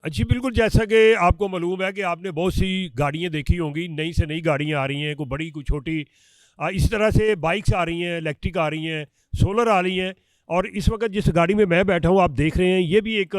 जी, बिल्कुल, जैसा कि आपको मालूम है कि आपने बहुत सी गाड़ियाँ देखी होंगी, नई से नई गाड़ियाँ आ रही हैं, कोई बड़ी, कोई छोटी। इसी तरह से बाइक्स आ रही हैं, इलेक्ट्रिक आ रही हैं, सोलर आ रही हैं। और इस वक़्त जिस गाड़ी में मैं बैठा हूँ, आप देख रहे हैं, ये भी एक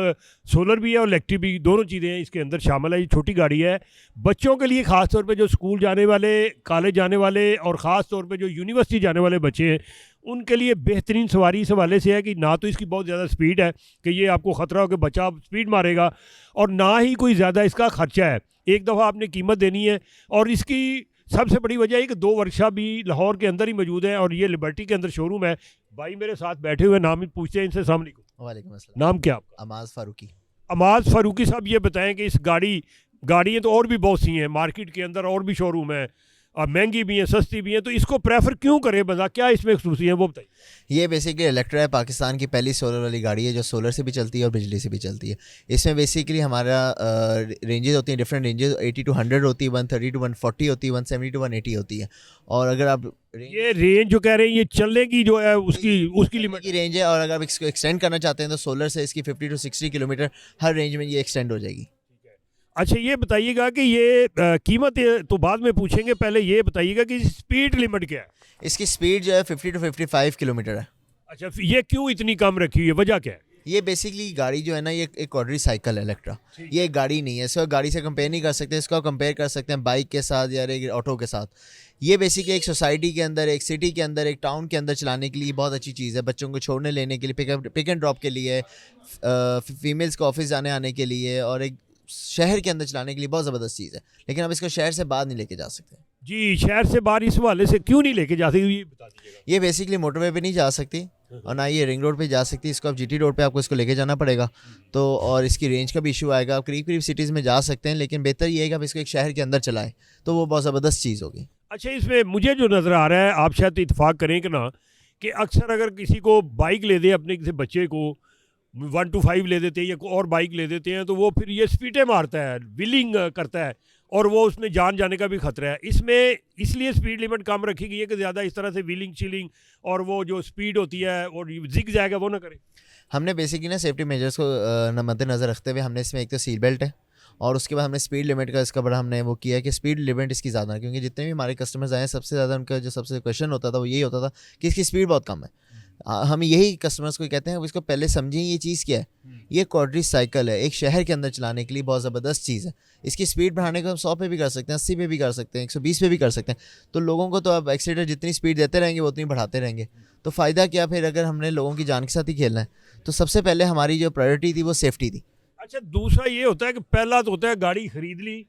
सोलर भी है और इलेक्ट्रिक भी, दोनों चीज़ें हैं इसके अंदर शामिल है। ये छोटी गाड़ी है, बच्चों के लिए ख़ास तौर पे, जो स्कूल जाने वाले, कॉलेज जाने वाले और ख़ास तौर पे जो यूनिवर्सिटी जाने वाले बच्चे हैं, उनके लिए बेहतरीन सवारी इस हवाले से है कि ना तो इसकी बहुत ज़्यादा स्पीड है कि ये आपको ख़तरा हो कि बच्चा स्पीड मारेगा, और ना ही कोई ज़्यादा इसका खर्चा है। एक दफ़ा आपने कीमत देनी है। और इसकी सबसे बड़ी वजह है कि 2 वर्कशॉप भी लाहौर के अंदर ही मौजूद है और ये लिबर्टी के अंदर शोरूम है। भाई मेरे साथ बैठे हुए, नाम ही पूछते हैं इनसे। अस्सलाम वालेकुम। वालेकुम अस्सलाम। नाम क्या आपका? अमाज़ फ़ारूकी। अमाज़ फ़ारूकी साहब, ये बताएं कि इस गाड़ियाँ तो और भी बहुत सी हैं मार्केट के अंदर, और भी शोरूम है, और महंगी भी हैं, सस्ती भी हैं, तो इसको प्रेफर क्यों करें बंदा? क्या इसमें खसूसी है वो बताइए। ये बेसिकली इलेक्ट्रा है, पाकिस्तान की पहली सोलर वाली गाड़ी है जो सोलर से भी चलती है और बिजली से भी चलती है। इसमें बेसिकली हमारा रेंजेस होती हैं, डिफरेंट रेंजेस 80 टू 100 होती है, 130 टू 140 होती है, 170 टू 180 होती है। और अगर आप ये रेंज जो कह रहे हैं, ये चलने की जो है उसकी उसकी लिमिट की रेंज है, और अगर आप इसको एक्सटेंड करना चाहते हैं तो सोलर से इसकी 50 टू 60 किलोमीटर हर रेंज में ये एक्सटेंड हो जाएगी। अच्छा, ये बताइएगा कि ये कीमत तो बाद में पूछेंगे, पहले ये बताइएगा कि स्पीड लिमिट क्या है? इसकी स्पीड जो है 50 टू 55 किलोमीटर है। अच्छा, ये क्यों इतनी कम रखी हुई है, वजह क्या है? ये बेसिकली गाड़ी जो है ना, ये एक क्वाड्री साइकिल है इलेक्ट्रा। ये एक गाड़ी नहीं है, इसको गाड़ी से कंपेयर नहीं कर सकते, इसको आप कंपेयर कर सकते हैं बाइक के साथ या एक ऑटो के साथ। ये बेसिकली एक सोसाइटी के अंदर, एक सिटी के अंदर, एक टाउन के अंदर चलाने के लिए बहुत अच्छी चीज़ है। बच्चों को छोड़ने लेने के लिए, पिक एंड ड्रॉप के लिए, फीमेल्स को ऑफिस जाने आने के लिए, और एक शहर के अंदर चलाने के लिए बहुत ज़बरदस्त चीज़ है। लेकिन आप इसको शहर से बाहर नहीं लेके जा सकते। जी, शहर से बाहर इस हवाले से क्यों नहीं लेके जा सकते, ये बता दीजिएगा। ये बेसिकली मोटरवे पे नहीं जा सकती और ना ये रिंग रोड पे जा सकती। इसको आप जीटी रोड पे आपको इसको लेके जाना पड़ेगा। तो और इसकी रेंज का भी इशू आएगा। आप करीब करीब सिटीज़ में जा सकते हैं, लेकिन बेहतर ये है कि आप इसको एक शहर के अंदर चलाएं, तो वो बहुत ज़बरदस्त चीज़ होगी। अच्छा, इसमें मुझे जो नज़र आ रहा है, आप शायद इत्तेफाक करें कि ना, कि अक्सर अगर किसी को बाइक ले दे, अपने किसी बच्चे को 1 to 5 ले देते हैं या कोई और बाइक ले देते हैं, तो वो फिर ये स्पीडें मारता है, व्हीलिंग करता है, और वो उसमें जान जाने का भी खतरा है। इसमें इसलिए स्पीड लिमिट कम रखी गई है कि ज़्यादा इस तरह से व्हीलिंग शीलिंग और वो जो स्पीड होती है और जिग जाएगा वो ना करे। हमने बेसिकली ना सेफ्टी मेजर्स को मद्देनज़र रखते हुए हमने इसमें एक तो सीट बेल्ट है, और उसके बाद हमने स्पीड लिमिट का इसका बड़ा हमने वो किया है कि स्पीड लिमिट इसकी ज़्यादा है। क्योंकि जितने भी हमारे कस्टमर्स आए हैं, सबसे ज़्यादा उनका जो सबसे क्वेश्चन होता था वो यही होता था कि इसकी स्पीड बहुत कम है। हम यही कस्टमर्स को कहते हैं इसको पहले समझें ये चीज़ क्या है। ये क्वाड्री साइकिल है, एक शहर के अंदर चलाने के लिए बहुत ज़बरदस्त चीज़ है। इसकी स्पीड बढ़ाने को हम 100 पे भी कर सकते हैं, 80 पे भी कर सकते हैं, 120 पे भी कर सकते हैं। तो लोगों को तो अब एक्सीलेटर जितनी स्पीड देते रहेंगे वो उतनी बढ़ाते रहेंगे, तो फ़ायदा क्या फिर, अगर हमने लोगों की जान के साथ ही खेलना है। तो सबसे पहले हमारी जो प्रायोरिटी थी वो सेफ्टी थी। अच्छा, दूसरा ये होता है कि पहला तो होता है गाड़ी खरीद ली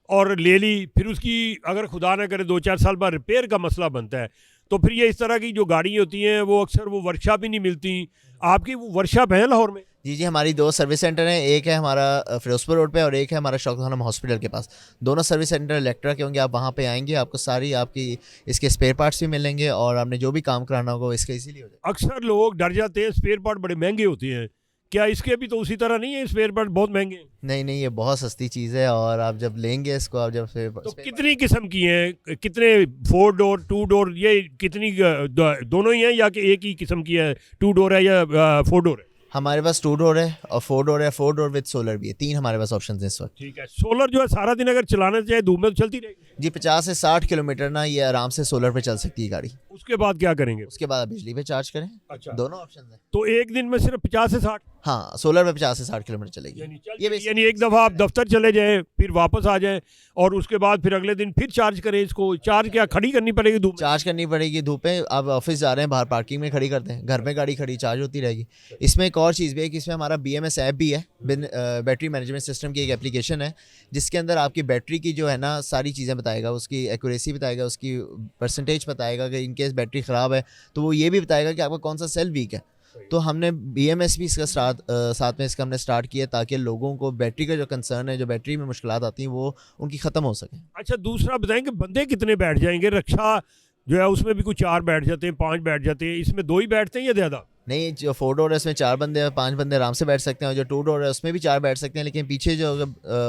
और ले ली, फिर उसकी अगर खुदा ना करे 2-4 साल बाद रिपेयर का मसला बनता है, तो फिर ये इस तरह की जो गाड़ी होती हैं वो अक्सर वो वर्कशॉप ही नहीं मिलती। आपकी वो वर्कशॉप है लाहौर में? जी जी, हमारी 2 सर्विस सेंटर हैं। एक है हमारा फिरोजपुर रोड पे और एक है हमारा शौकत खानम हॉस्पिटल के पास। दोनों सर्विस सेंटर इलेक्ट्रा के होंगे। आप वहाँ पे आएंगे, आपको सारी आपकी इसके स्पेयर पार्ट्स भी मिलेंगे, और आपने जो भी काम कराना होगा इसका इजीली हो जाएगा। अक्सर लोग डर जाते हैं, स्पेयर पार्ट बड़े महंगे होते हैं, क्या इसके भी तो उसी तरह नहीं है, स्पेयर पार्ट बहुत महंगे हैं? नहीं नहीं, ये बहुत सस्ती चीज़ है, और आप जब लेंगे इसको, आप जब तो कितनी किस्म की हैं, कितने 4 डोर 2 डोर, ये कितनी दोनों ही हैं या कि एक ही किस्म की है, 2 डोर है या 4 डोर है? हमारे पास 2 डोर है और 4 डोर है, 4 डोर विद सोलर भी है। 3 हमारे पास ऑप्शन हैं इस वक्त। ठीक है। सोलर जो है सारा दिन अगर चलाना चाहे धूप में तो चलती रहेगी? जी, 50 से 60 किलोमीटर ना ये आराम से सोलर पे चल सकती है गाड़ी। उसके बाद क्या करेंगे? उसके बाद आप बिजली पे चार्ज करें। अच्छा, दोनों ऑप्शन हैं। तो एक दिन में सिर्फ 50 से 60? हाँ, सोलर पे 50 से 60 किलोमीटर चलेगी। यानी एक दफ़ा आप दफ्तर चले जाएं, फिर वापस आ जाएं, और उसके बाद फिर अगले दिन फिर चार्ज करें इसको। चार्ज क्या खड़ी करनी पड़ेगी धूप में? चार्ज करनी पड़ेगी धूप में। आप ऑफिस जा रहे हैं, बाहर पार्किंग में खड़ी करते हैं, घर में गाड़ी खड़ी चार्ज होती रहेगी। इसमें एक और चीज़ भी है कि इसमें हमारा BMS ऐप भी है, बैटरी मैनेजमेंट सिस्टम की एक एप्लीकेशन है, जिसके अंदर आपकी बैटरी की जो है ना सारी चीज़ें बताएगा, उसकी एक्यूरेसी बताएगा, उसकी परसेंटेज बताएगा कि इनकेस बैटरी ख़राब है तो वो ये भी बताएगा कि आपका कौन सा सेल वीक है। तो हमने BMS भी इसका साथ में इसका हमने स्टार्ट किया, ताकि लोगों को बैटरी का जो कंसर्न है, जो बैटरी में मुश्किलात आती हैं, वो उनकी ख़त्म हो सके। अच्छा, दूसरा बताएं कि बंदे कितने बैठ जाएंगे? रक्षा जो है उसमें भी कुछ 4 बैठ जाते हैं, 5 बैठ जाते हैं, इसमें 2 ही बैठते हैं या ज़्यादा? नहीं, जो 4 डोर है उसमें 4 बंदे 5 बंदे आराम से बैठ सकते हैं, और जो 2 डोर है उसमें भी 4 बैठ सकते हैं, लेकिन पीछे जो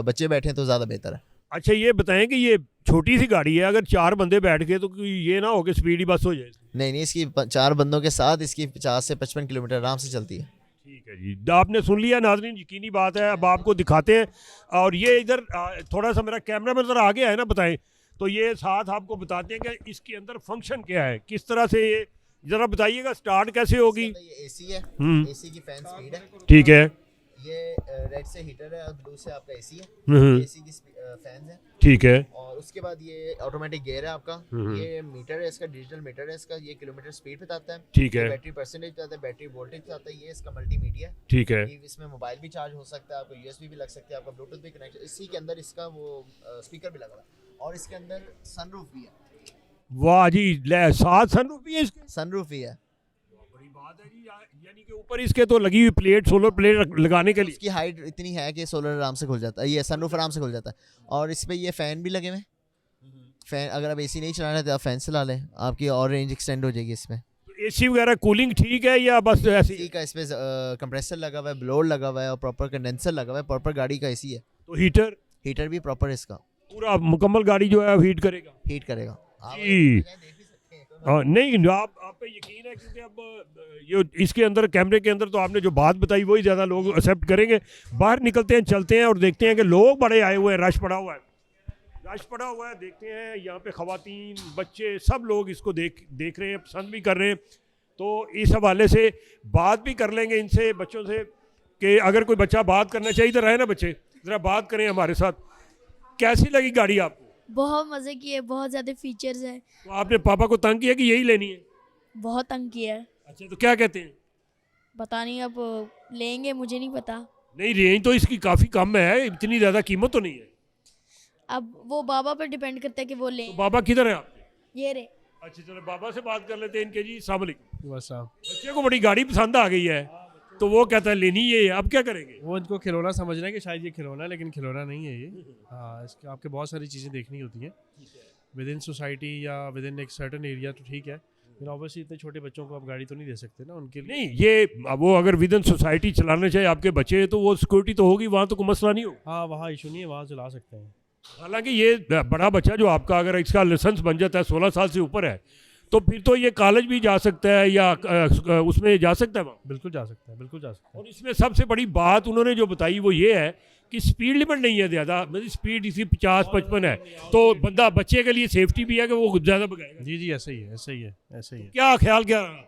बच्चे बैठे हैं तो ज़्यादा बेहतर है। अच्छा, ये बताएं कि ये छोटी सी गाड़ी है, अगर 4 बंदे बैठ गए तो कोई ये ना हो कि स्पीड ही बस हो जाए? नहीं नहीं, इसकी 4 बंदों के साथ इसकी 50 से 55 किलोमीटर आराम से चलती है। ठीक है जी, आपने सुन लिया नाज़रीन, यकीनी बात है। अब आपको दिखाते हैं, और ये इधर थोड़ा सा मेरा कैमरा में ज़रा आगे है ना, बताएं तो ये साथ आपको बताते हैं कि इसके अंदर फंक्शन क्या है, किस तरह से ये ज़रा बताइएगा, स्टार्ट कैसे होगी। ये एसी है, एसी की फैन स्पीड है। ठीक है। ये रेड से हीटर है और ब्लू से आपका एसी है, एसी की फैन है। ठीक है। और उसके बाद ये ऑटोमेटिक गियर है आपका, ये मीटर है इसका, डिजिटल मीटर है इसका, ये किलोमीटर स्पीड बताता है। ठीक है। बैटरी परसेंटेज बताता है, बैटरी वोल्टेज बताता है। ये इसका मल्टीमीडिया, ठीक है। इसमें मोबाइल भी चार्ज हो सकता है, आपको यूएसबी भी लग सकता है, आपका ब्लूटूथ भी कनेक्ट, इसी के अंदर इसका वो स्पीकर भी लगा हुआ है। और इसके अंदर सनरूफ भी है। वाह जी, ले 7 सनरूफ भी है इसके। सनरूफ भी है। बड़ी बात है जी, यानी कि ऊपर इसके तो लगी हुई प्लेट, सोलर प्लेट लगाने के लिए। इसकी हाइट इतनी है कि सोलर आराम से खुल जाता है, ये सनरूफ आराम से खुल जाता है। और इस पे ये फैन भी लगे हुए हैं। फैन अगर आप एसी नहीं चलाना है तो आप फैन चला लें, आपकी और रेंज एक्सटेंड हो जाएगी इसमें। एसी वगैरह कूलिंग ठीक है या बस ऐसी? एसी का इसमें कंप्रेसर लगा हुआ है, ब्लोअर लगा हुआ है और प्रॉपर कंडेंसर लगा हुआ है, प्रॉपर गाड़ी का एसी है। तो हीटर हीटर भी प्रॉपर इसका पूरा मुकम्मल गाड़ी जो है हीट करेगा। हीट करेगा। आप जी। देख भी सकते हैं। हाँ, नहीं आप पे यकीन है, क्योंकि अब ये इसके अंदर कैमरे के अंदर तो आपने जो बात बताई वही ज़्यादा लोग एक्सेप्ट करेंगे। बाहर निकलते हैं, चलते हैं और देखते हैं कि लोग बड़े आए हुए हैं, रश पड़ा हुआ है, रश पड़ा हुआ है। देखते हैं यहाँ पे ख़वातीन, बच्चे, सब लोग इसको देख रहे हैं, पसंद भी कर रहे हैं। तो इस हवाले से बात भी कर लेंगे इनसे, बच्चों से, कि अगर कोई बच्चा बात करना चाहिए तो रहे ना बच्चे, ज़रा बात करें हमारे साथ। कैसी लगी गाड़ी आपको? बहुत मज़े की है, बहुत ज़्यादा फीचर्स हैं। तो आपने पापा को तंग किया कि यही लेनी है? बहुत तंग किया है। अच्छा, तो क्या कहते हैं? पता नहीं, अब लेंगे, मुझे नहीं पता। नहीं, रेंज तो इसकी काफ़ी कम है, इतनी ज़्यादा कीमत तो नहीं है। अब वो बाबा पर डिपेंड करता है कि वो तो लें। बाबा किधर है आपके? ये रे। अच्छा, चलो बाबा से बात कर लेते हैं इनके जी। अस्सलाम वालेकुम। बस साहब, बच्चे को बड़ी गाड़ी पसंद आ गई है, तो वो कहता है लेनी ये है, अब क्या करेंगे? वो इनको खिलौना समझ रहे हैं कि शायद ये खिलौना है, लेकिन खिलौना नहीं है ये। हाँ, इसके आपके बहुत सारी चीज़ें देखनी होती हैं विद इन सोसाइटी या विद इन एक सर्टन एरिया, तो ठीक है। लेकिन ऑब्वियसली इतने छोटे बच्चों को आप गाड़ी तो नहीं दे सकते ना उनके लिए। नहीं, ये अब वो अगर विद इन सोसाइटी चलाना चाहे आपके बच्चे, तो वो सिक्योरिटी तो होगी, वहाँ तो कोई मसला नहीं होगा। हाँ, वहाँ इशू नहीं है, वहाँ चला सकते हैं। हालांकि ये बड़ा बच्चा जो आपका, अगर इसका लाइसेंस बन जाता है, 16 साल से ऊपर है, तो फिर तो ये कॉलेज भी जा सकता है या उसमें जा सकता है वहाँ। बिल्कुल जा सकता है, बिल्कुल जा सकता है। और इसमें सबसे बड़ी बात उन्होंने जो बताई वो ये है कि स्पीड लिमिट नहीं है ज़्यादा, मतलब स्पीड इसी 50-55 है, तो बंदा, बच्चे के लिए सेफ्टी भी है कि वो ज़्यादा भगाएगा। जी जी, ऐसे ही है, ऐसे ही है, ऐसे ही है। क्या ख्याल क्या रहा आपका?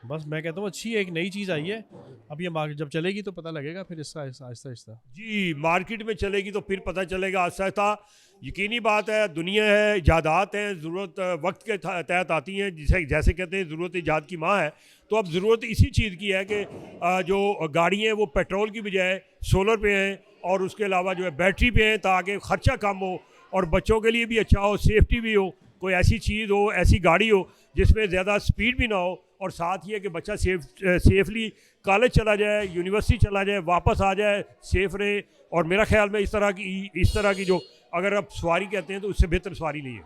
बस मैं कहता हूँ अच्छी है, एक नई चीज़ आई है। अब ये मार्केट जब चलेगी तो पता लगेगा, फिर इसका आहिस्ता आहिस्ता। जी, मार्केट में चलेगी तो फिर पता चलेगा आहिस्ता आहिस्ता। यकीनी बात है, दुनिया है, इजादात हैं, ज़रूरत वक्त के तहत आती हैं, जैसे कहते हैं ज़रूरत ईजाद की माँ है। तो अब ज़रूरत इसी चीज़ की है कि जो गाड़ी हैं वो पेट्रोल की बजाय सोलर पे हैं, और उसके अलावा जो है बैटरी पे हैं, ताकि ख़र्चा कम हो और बच्चों के लिए भी अच्छा हो, सेफ्टी भी हो। कोई ऐसी चीज़ हो, ऐसी गाड़ी हो जिसमें ज़्यादा स्पीड भी ना हो, और साथ ही है कि बच्चा सेफली कॉलेज चला जाए, यूनिवर्सिटी चला जाए, वापस आ जाए, सेफ रहे। और मेरा ख्याल में इस तरह की जो, अगर आप सवारी कहते हैं, तो उससे बेहतर सवारी नहीं है।